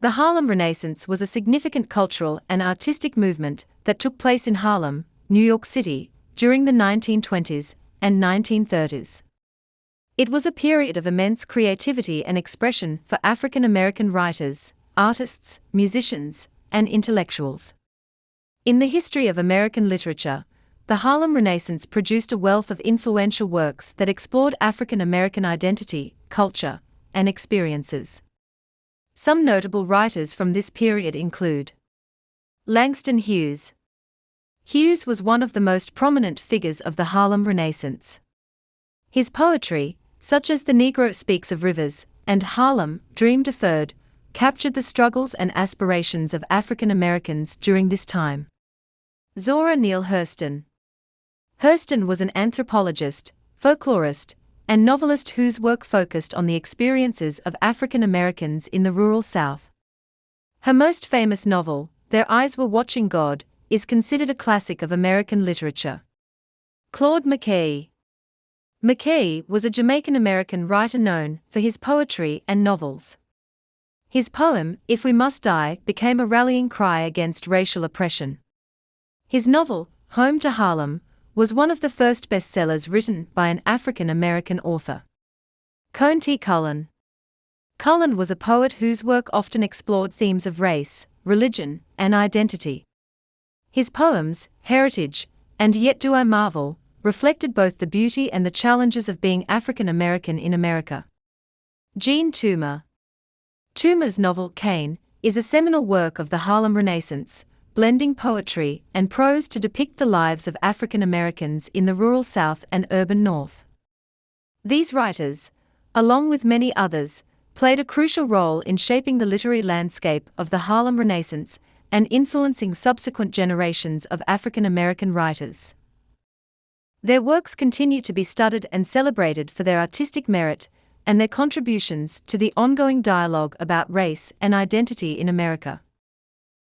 The Harlem Renaissance was a significant cultural and artistic movement that took place in Harlem, New York City, during the 1920s and 1930s. It was a period of immense creativity and expression for African American writers, artists, musicians, and intellectuals. In the history of American literature, the Harlem Renaissance produced a wealth of influential works that explored African American identity, culture, and experiences. Some notable writers from this period include Langston Hughes. Hughes was one of the most prominent figures of the Harlem Renaissance. His poetry, such as The Negro Speaks of Rivers and Harlem, Dream Deferred, captured the struggles and aspirations of African Americans during this time. Zora Neale Hurston. Hurston was an anthropologist, folklorist, and novelist whose work focused on the experiences of African Americans in the rural South. Her most famous novel, Their Eyes Were Watching God, is considered a classic of American literature. Claude McKay. McKay was a Jamaican-American writer known for his poetry and novels. His poem, If We Must Die, became a rallying cry against racial oppression. His novel, Home to Harlem, was one of the first bestsellers written by an African-American author. Cone T. Cullen. Cullen was a poet whose work often explored themes of race, religion, and identity. His poems, Heritage, and Yet Do I Marvel, reflected both the beauty and the challenges of being African American in America. Jean Toomer. Toomer's novel Cain is a seminal work of the Harlem Renaissance, blending poetry and prose to depict the lives of African Americans in the rural South and urban North. These writers, along with many others, played a crucial role in shaping the literary landscape of the Harlem Renaissance and influencing subsequent generations of African American writers. Their works continue to be studied and celebrated for their artistic merit and their contributions to the ongoing dialogue about race and identity in America.